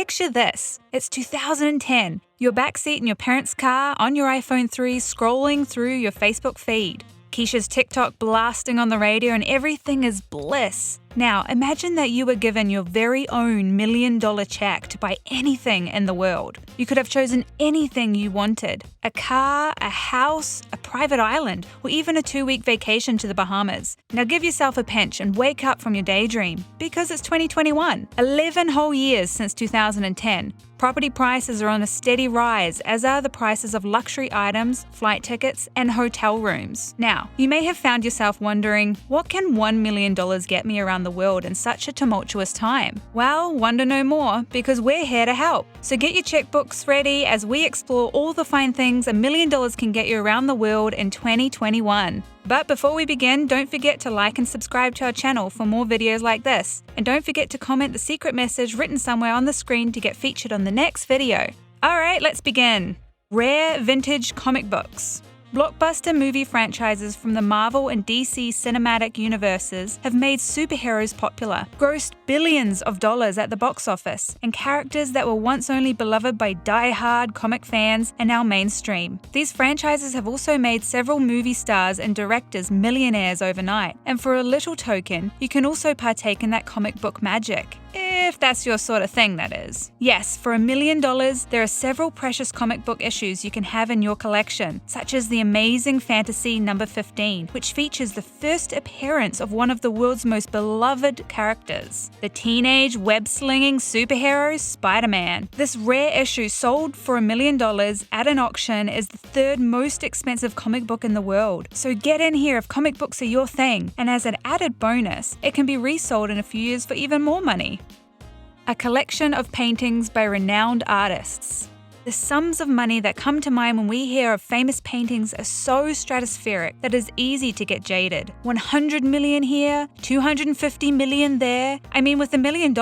Picture this. It's 2010. You're backseat in your parents' car on your iPhone 3 scrolling through your Facebook feed. Keisha's TikTok blasting on the radio and everything is bliss. Now, imagine that you were given your very own $1 million check to buy anything in the world. You could have chosen anything you wanted. A car, a house, a private island, or even a 2-week vacation to the Bahamas. Now give yourself a pinch and wake up from your daydream, because it's 2021, 11 whole years since 2010. Property prices are on a steady rise, as are the prices of luxury items, flight tickets, and hotel rooms. Now, you may have found yourself wondering, what can $1 million get me around the world in such a tumultuous time? Well, wonder no more, because we're here to help. So get your checkbooks ready as we explore all the fine things $1 million can get you around the world in 2021. But before we begin, don't forget to like and subscribe to our channel for more videos like this. And don't forget to comment the secret message written somewhere on the screen to get featured on the next video. Alright, let's begin. Rare vintage comic books. Blockbuster movie franchises from the Marvel and DC cinematic universes have made superheroes popular, grossed billions of dollars at the box office, and characters that were once only beloved by die-hard comic fans are now mainstream. These franchises have also made several movie stars and directors millionaires overnight, and for a little token, you can also partake in that comic book magic. If that's your sort of thing, that is. Yes, for $1 million, there are several precious comic book issues you can have in your collection, such as the amazing fantasy number 15, which features the first appearance of one of the world's most beloved characters, the teenage web-slinging superhero Spider-Man. This rare issue, sold for $1 million at an auction, is the third most expensive comic book in the world. So get in here if comic books are your thing, and as an added bonus, it can be resold in a few years for even more money. A collection of paintings by renowned artists. The sums of money that come to mind when we hear of famous paintings are so stratospheric that it's easy to get jaded. 100 million here, 250 million there. I mean, with $1 million,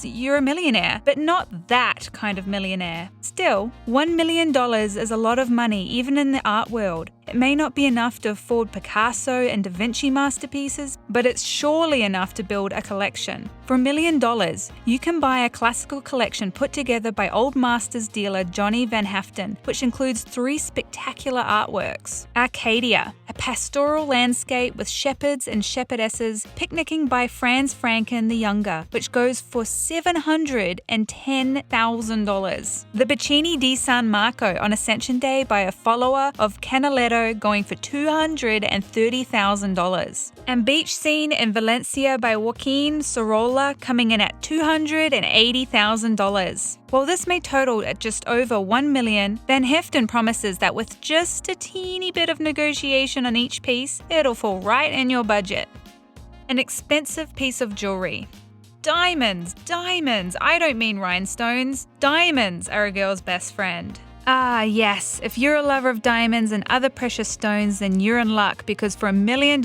you're a millionaire, but not that kind of millionaire. Still, $1 million is a lot of money even in the art world. It may not be enough to afford Picasso and Da Vinci masterpieces, but it's surely enough to build a collection. For $1 million, you can buy a classical collection put together by Old Masters dealer Johnny Van Haften, which includes 3 spectacular artworks. Arcadia, a pastoral landscape with shepherds and shepherdesses picnicking by Franz Franken the Younger, which goes for $710,000. The Bacini di San Marco on Ascension Day by a follower of Canaletto going for $230,000. And Beach Scene in Valencia by Joaquin Sorolla coming in at $280,000. While this may total at just over $1 million, Van Heften promises that with just a teeny bit of negotiation on each piece, it'll fall right in your budget. An expensive piece of jewelry. Diamonds! Diamonds! I don't mean rhinestones. Diamonds are a girl's best friend. Ah, yes, if you're a lover of diamonds and other precious stones, then you're in luck, because for $1 million,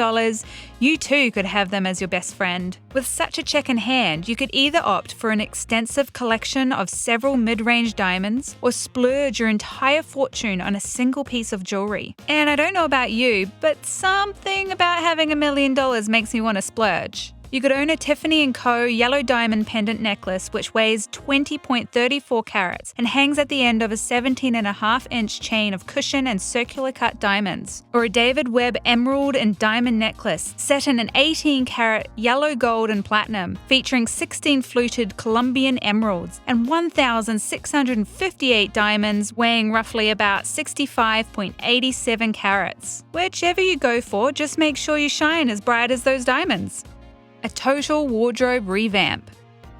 you too could have them as your best friend. With such a check in hand, you could either opt for an extensive collection of several mid-range diamonds, or splurge your entire fortune on a single piece of jewelry. And I don't know about you, but something about having $1 million makes me want to splurge. You could own a Tiffany & Co. yellow diamond pendant necklace which weighs 20.34 carats and hangs at the end of a 17.5-inch chain of cushion and circular cut diamonds. Or a David Webb emerald and diamond necklace set in an 18-carat yellow gold and platinum featuring 16 fluted Colombian emeralds and 1,658 diamonds weighing roughly about 65.87 carats. Whichever you go for, just make sure you shine as bright as those diamonds. A total wardrobe revamp.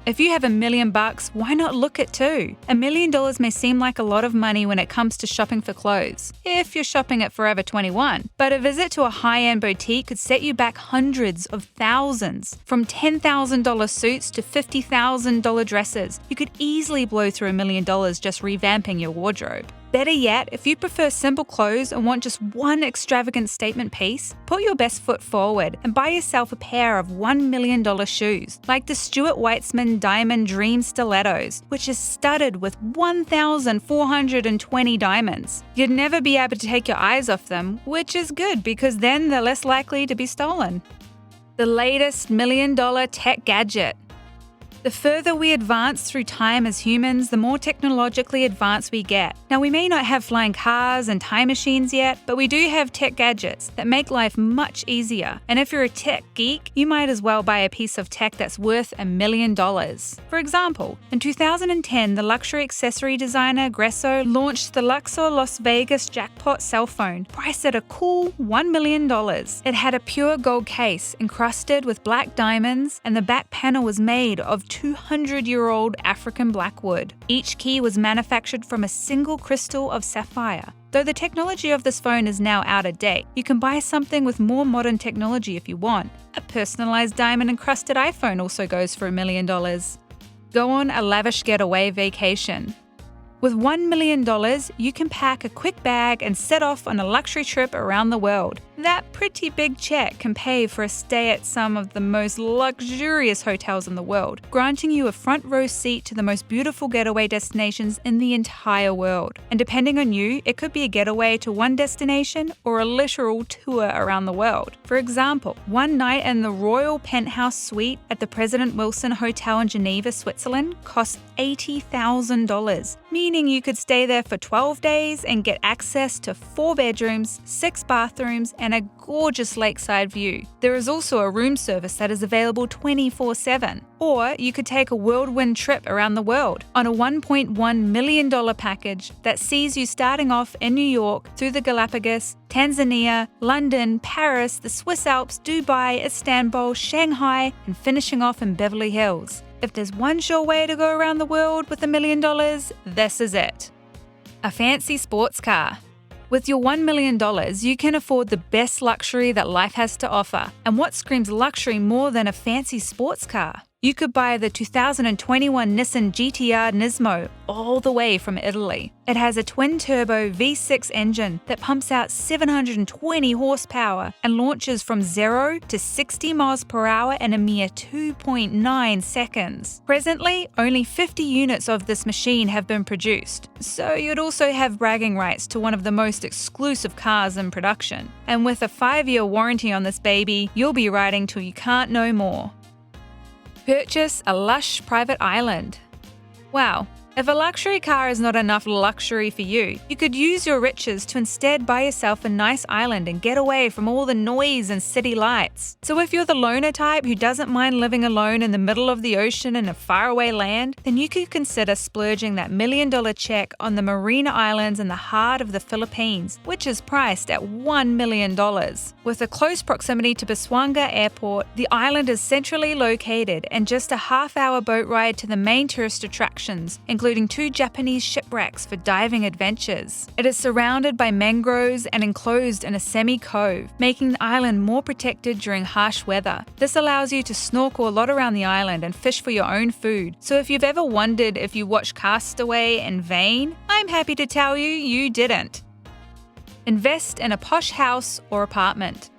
If you have $1 million, why not look at two? $1 million may seem like a lot of money when it comes to shopping for clothes, if you're shopping at Forever 21. But a visit to a high-end boutique could set you back hundreds of thousands. From $10,000 suits to $50,000 dresses, you could easily blow through $1 million just revamping your wardrobe. Better yet, if you prefer simple clothes and want just one extravagant statement piece, put your best foot forward and buy yourself a pair of $1 million shoes, like the Stuart Weitzman Diamond Dream Stilettos, which is studded with 1,420 diamonds. You'd never be able to take your eyes off them, which is good because then they're less likely to be stolen. The latest $1 million tech gadget. The further we advance through time as humans, the more technologically advanced we get. Now, we may not have flying cars and time machines yet, but we do have tech gadgets that make life much easier. And if you're a tech geek, you might as well buy a piece of tech that's worth $1 million. For example, in 2010, the luxury accessory designer Gresso launched the Luxor Las Vegas jackpot cell phone, priced at a cool $1 million. It had a pure gold case encrusted with black diamonds, and the back panel was made of 200-year-old African blackwood. Each key was manufactured from a single crystal of sapphire. Though the technology of this phone is now out of date, you can buy something with more modern technology if you want. A personalized diamond-encrusted iPhone also goes for $1 million. Go on a lavish getaway vacation. With $1 million, you can pack a quick bag and set off on a luxury trip around the world. That pretty big check can pay for a stay at some of the most luxurious hotels in the world, granting you a front row seat to the most beautiful getaway destinations in the entire world. And depending on you, it could be a getaway to one destination or a literal tour around the world. For example, one night in the Royal Penthouse Suite at the President Wilson Hotel in Geneva, Switzerland cost $80,000, meaning you could stay there for 12 days and get access to 4 bedrooms, 6 bathrooms, and a gorgeous lakeside view. There is also a room service that is available 24/7. Or you could take a whirlwind trip around the world on a $1.1 million package that sees you starting off in New York through the Galapagos, Tanzania, London, Paris, the Swiss Alps, Dubai, Istanbul, Shanghai, and finishing off in Beverly Hills. If there's one sure way to go around the world with $1 million, this is it. A fancy sports car. With your $1 million, you can afford the best luxury that life has to offer. And what screams luxury more than a fancy sports car? You could buy the 2021 Nissan GT-R Nismo all the way from Italy. It has a twin-turbo V6 engine that pumps out 720 horsepower and launches from 0 to 60 miles per hour in a mere 2.9 seconds. Presently, only 50 units of this machine have been produced, so you'd also have bragging rights to one of the most exclusive cars in production. And with a 5-year warranty on this baby, you'll be riding till you can't no more. Purchase a lush private island. Wow. If a luxury car is not enough luxury for you, you could use your riches to instead buy yourself a nice island and get away from all the noise and city lights. So if you're the loner type who doesn't mind living alone in the middle of the ocean in a faraway land, then you could consider splurging that $1 million check on the Marina Islands in the heart of the Philippines, which is priced at $1 million. With a close proximity to Busuanga Airport, the island is centrally located and just a half-hour boat ride to the main tourist attractions, including 2 Japanese shipwrecks for diving adventures. It is surrounded by mangroves and enclosed in a semi-cove, making the island more protected during harsh weather. This allows you to snorkel a lot around the island and fish for your own food. So if you've ever wondered if you watched Castaway in vain, I'm happy to tell you, you didn't. Invest in a posh house or apartment.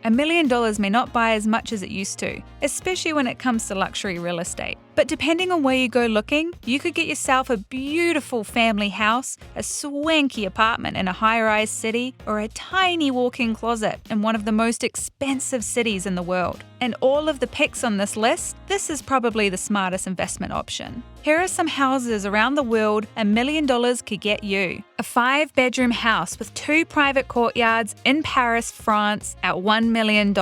$1 million may not buy as much as it used to, especially when it comes to luxury real estate. But depending on where you go looking, you could get yourself a beautiful family house, a swanky apartment in a high-rise city, or a tiny walk-in closet in one of the most expensive cities in the world. And all of the picks on this list, this is probably the smartest investment option. Here are some houses around the world $1 million could get you. A 5-bedroom house with 2 private courtyards in Paris, France at $1 million.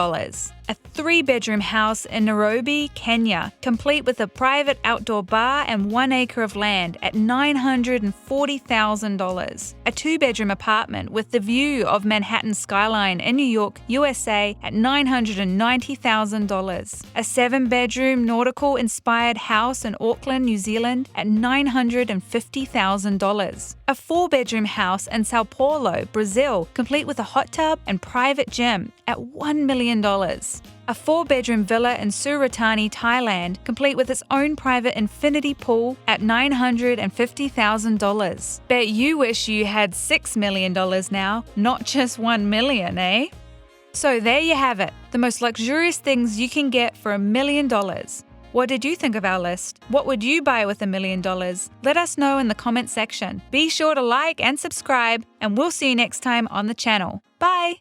A 3-bedroom house in Nairobi, Kenya, complete with a private outdoor bar and 1 acre of land at $940,000. A 2-bedroom apartment with the view of Manhattan skyline in New York, USA at $990,000. A 7-bedroom nautical-inspired house in Auckland, New Zealand at $950,000. A 4-bedroom house in Sao Paulo, Brazil, complete with a hot tub and private gym at $1 million. A 4-bedroom villa in Suratani, Thailand, complete with its own private infinity pool at $950,000. Bet you wish you had $6 million now, not just $1 million, eh? So there you have it, the most luxurious things you can get for $1 million. What did you think of our list? What would you buy with $1 million? Let us know in the comment section. Be sure to like and subscribe, and we'll see you next time on the channel. Bye!